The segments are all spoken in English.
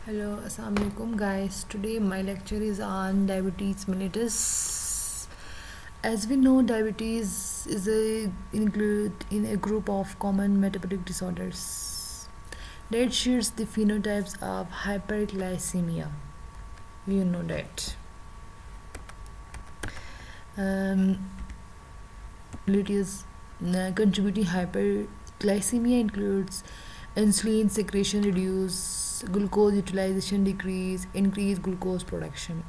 Hello, assalamu alaikum guys. Today my lecture is on diabetes mellitus. As we know, diabetes is included in a group of common metabolic disorders that shares the phenotypes of hyperglycemia. You know that. Um, Mellitus contributing hyperglycemia includes insulin secretion reduce, glucose utilization decrease, increase glucose production,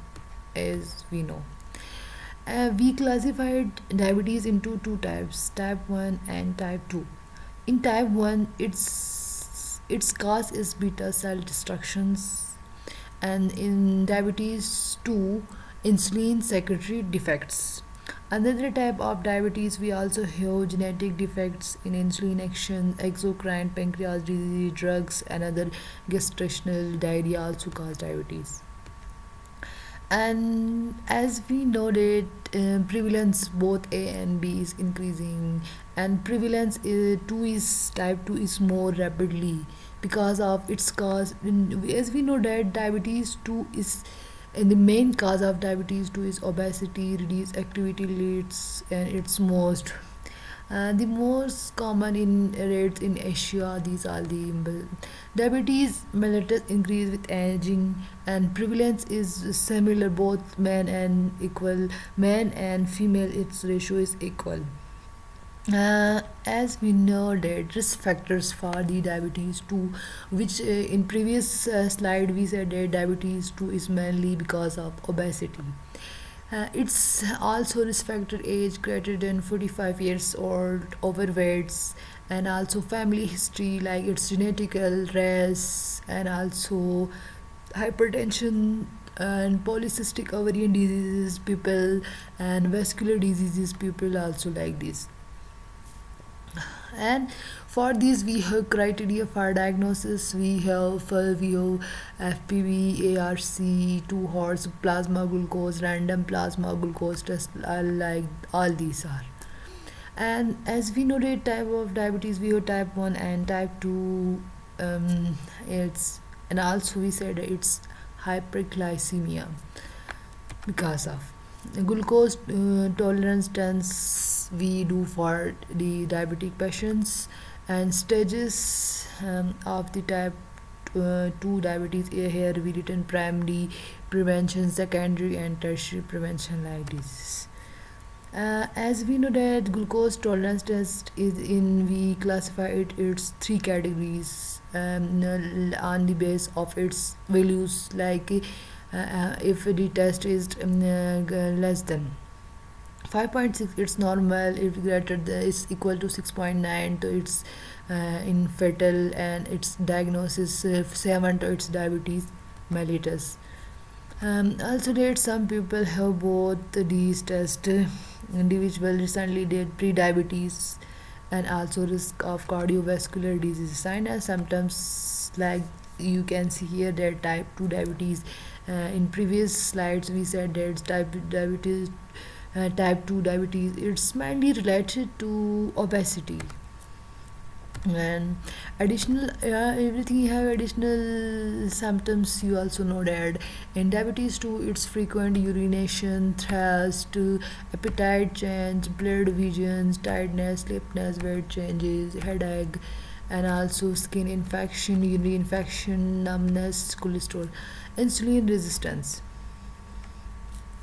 as we know. We classified diabetes into two types, type 1 and type 2. In type 1, its cause is beta cell destructions, and in diabetes 2, insulin secretory defects. Another type of diabetes, we also have genetic defects in insulin action, exocrine, pancreas disease, drugs, and other gestational diarrhea also cause diabetes. And as we know that prevalence both A and B is increasing, and prevalence 2 is type 2 is more rapidly because of its cause. As we know that diabetes 2 is, and the main cause of diabetes 2 is obesity, reduced activity rates, and it's most the most common in rates in Asia. These are the diabetes mellitus increase with aging, and prevalence is similar both men and equal, men and female. Its ratio is equal. As we know that risk factors for the diabetes 2, which in previous slide we said that diabetes 2 is mainly because of obesity. It's also risk factor age greater than 45 years old, overweights, and also family history like it's genetical, race, and also hypertension and polycystic ovarian diseases people, and vascular diseases people also like this. And for these we have criteria for diagnosis. We have FPV, ARC, 2 horse plasma glucose, random plasma glucose test, like all these are. And as we know that type of diabetes, we have type 1 and type 2. It's, and also we said it's hyperglycemia because of glucose tolerance tests we do for the diabetic patients, and stages of the type 2 diabetes. Here we written primary prevention, secondary, and tertiary prevention like this. As we know that glucose tolerance test is in, we classify its three categories on the base of its values, like if the test is less than 5.6 it's normal, if greater than is equal to 6.9 to it's in fetal, and its diagnosis 7 to its diabetes mellitus. Also that some people have both these tests. Individual recently did pre-diabetes and also risk of cardiovascular disease. Sign and symptoms, like you can see here, that type 2 diabetes. In previous slides we said that type 2 diabetes, it's mainly related to obesity, and additional everything you have additional symptoms. You also know that in diabetes 2 it's frequent urination, thirst, appetite change, blurred visions, tiredness, sleepiness, weight changes, headache, and also skin infection, urinary infection, numbness, cholesterol, insulin resistance.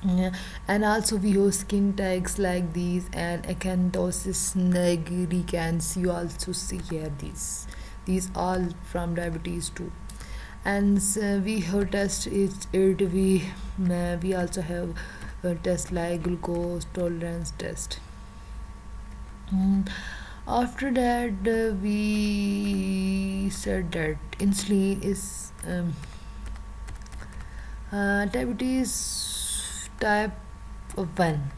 Yeah. And also we have skin tags like these, and acanthosis nigricans. You also see here these all from diabetes too. And we have test it we also have a test like glucose tolerance test. After that we said that insulin is diabetes type 1.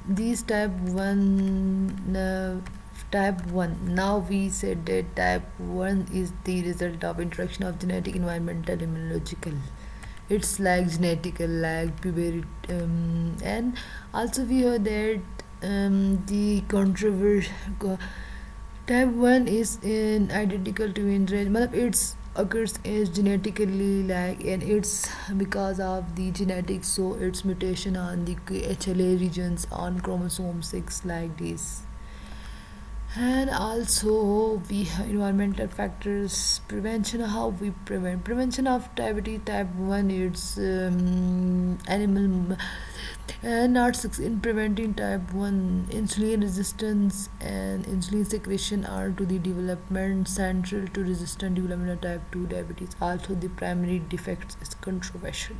These type 1, now we said that type 1 is the result of interaction of genetic, environmental, immunological. It's like genetical, like puberty, and also we heard that the controversial Type 1 is in identical twin range, matlab it's occurs is genetically like, and it's because of the genetics, so it's mutation on the HLA regions on chromosome 6 like this. And also we have environmental factors, prevention, how we prevent prevention of diabetes type 1, it's animal not in preventing type 1. Insulin resistance and insulin secretion are to the development central to resistant development of type 2 diabetes. Also the primary defects is controversial.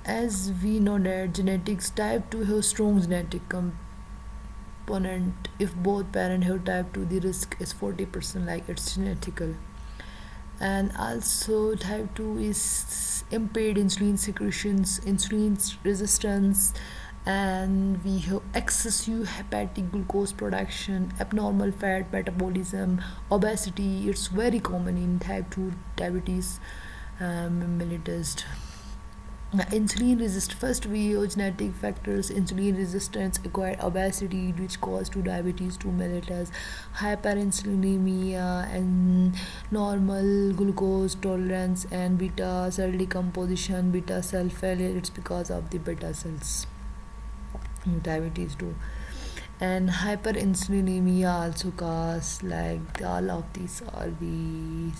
As we know that genetics, type 2 have strong genetic component. If both parents have type 2, the risk is 40%, like it's genetical. And also type 2 is impaired insulin secretions, insulin resistance, and we have excessive hepatic glucose production, abnormal fat metabolism, obesity. It's very common in type 2 diabetes mellitus. Insulin resist, first we use genetic factors. Insulin resistance, acquired obesity which cause to diabetes to mellitus, hyperinsulinemia, and normal glucose tolerance, and beta cell decomposition, beta cell failure. It's because of the beta cells diabetes too. And hyperinsulinemia also cause, like all of these are the